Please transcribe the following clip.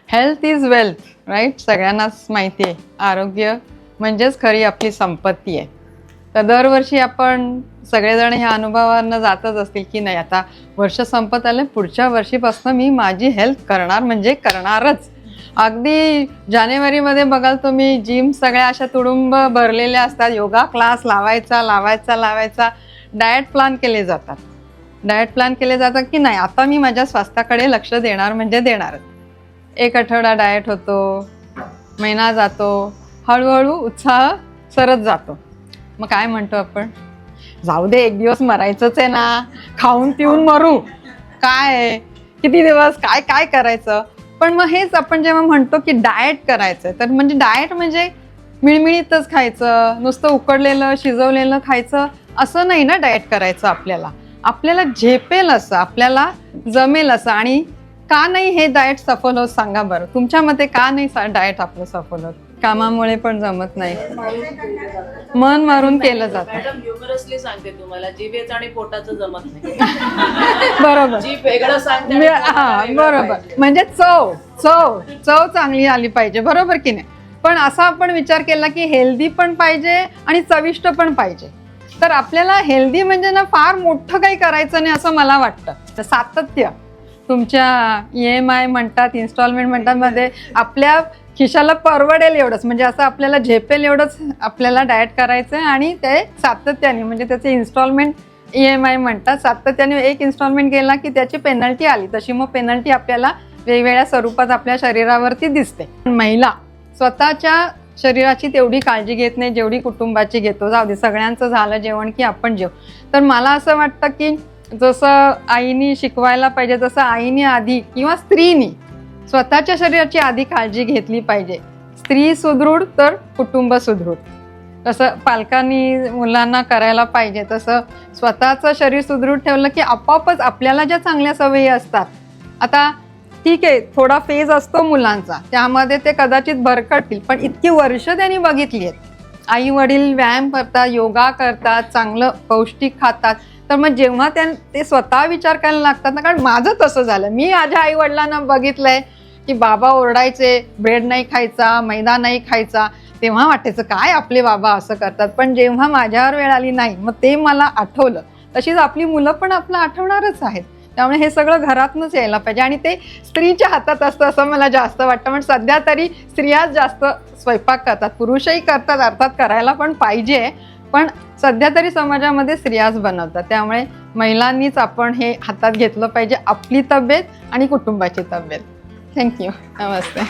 Health is wealth, right? सगळ्यांनाच माहिती आहे, आरोग्य म्हणजेच खरी आपली संपत्ती आहे. तर दरवर्षी आपण सगळेजण ह्या अनुभवांना जातच असतील की नाही, आता वर्ष संपत आलं, पुढच्या वर्षीपासून मी माझी हेल्थ करणार म्हणजे करणारच. अगदी जानेवारीमध्ये बघाल तुम्ही, जिम सगळ्या अशा तुडुंब भरलेल्या असतात, योगा क्लास लावायचा, डाएट प्लॅन केले जातात की नाही, आता मी माझ्या स्वास्थ्याकडे लक्ष देणार म्हणजे देणारच. 1 आठवडा डाएट होतो, महिना जातो, हळूहळू उत्साह सरत जातो. मग काय म्हणतो आपण, जाऊ दे, एक दिवस मरायचंच आहे ना, खाऊन पिऊन मरू, काय किती दिवस काय काय करायचं. पण मग हेच आपण जेव्हा म्हणतो की डाएट करायचं, तर म्हणजे डाएट म्हणजे मिळमिळीतच खायचं, नुसतं उकडलेलं शिजवलेलं खायचं असं नाही ना. डाएट करायचं आपल्याला झेपेल असं, आपल्याला जमेल असं. आणि का नाही हे डाएट सफल होत, सांगा बरं. तुमच्या मते का नाही डाएट आपलं सफल होत? कामामुळे पण जमत नाही, मन मारून केलं जातं. मॅडम ह्युमरसली सांगते तुम्हाला, जिभेचं आणि पोटाचं जमत नाही. बरोबर, जीभ वेगळं सांगते. हा बरोबर. म्हणजे चव चव चव चांगली आली पाहिजे, बरोबर की नाही? पण असा आपण विचार केला की हेल्दी पण पाहिजे आणि चविष्ट पण पाहिजे. तर आपल्याला हेल्दी म्हणजे ना फार मोठं काही करायचं नाही असं मला वाटतं. सातत्य, तुमच्या EMI म्हणतात, इन्स्टॉलमेंट म्हणतात, मध्ये आपल्या खिशाला परवडेल एवढंच, म्हणजे असं आपल्याला झेपेल एवढंच आपल्याला डाएट करायचं आहे. आणि ते सातत्याने, म्हणजे त्याचे इन्स्टॉलमेंट EMI म्हणतात, सातत्याने एक इन्स्टॉलमेंट गेला की त्याची पेनल्टी आली, तशी मग पेनल्टी आपल्याला वेगवेगळ्या स्वरूपात आपल्या शरीरावरती दिसते. महिला स्वतःच्या शरीराची तेवढी काळजी घेत नाही जेवढी कुटुंबाची घेतो. जाऊ दे, सगळ्यांचं झालं जेवण की आपण जेव. तर मला असं वाटतं की जसं आईनी शिकवायला पाहिजे, तसं आईनी आधी किंवा स्त्रीनी स्वतःच्या शरीराची आधी काळजी घेतली पाहिजे. स्त्री सुदृढ तर कुटुंब सुदृढ. तसं पालकांनी मुलांना करायला पाहिजे. तसं स्वतःचं शरीर सुदृढ ठेवलं की आपोआपच आपल्याला ज्या चांगल्या सवयी असतात, आता ठीक आहे थोडा फेज असतो मुलांचा, त्यामध्ये ते कदाचित भरकटतील, पण इतकी वर्ष त्यांनी बघितली आहेत, आई वडील व्यायाम करतात, योगा करतात, चांगलं पौष्टिक खातात. तर मग जेव्हा ते स्वतः विचार करायला लागतात ना, कारण माझं तसं झालं, मी माझ्या आई वडिलांना बघितलंय की बाबा ओरडायचे, ब्रेड नाही खायचा, मैदा नाही खायचा, तेव्हा वाटायचं काय आपले बाबा असं करतात. पण जेव्हा माझ्यावर वेळ आली नाही, मग ते मला आठवलं. तशीच आपली मुलं पण आपलं आठवणारच आहेत. त्यामुळे हे सगळं घरातूनच यायला पाहिजे आणि ते स्त्रीच्या हातात असतं असं मला जास्त वाटतं. पण सध्या तरी स्त्रियाच जास्त स्वयंपाक करतात, पुरुषही करतात, अर्थात करायला पण पाहिजे, पण सध्या तरी समाजामध्ये स्त्रियाच बनवतात. त्यामुळे महिलांनीच आपण हे हातात घेतलं पाहिजे, आपली तब्येत आणि कुटुंबाची तब्येत. थँक्यू. नमस्ते.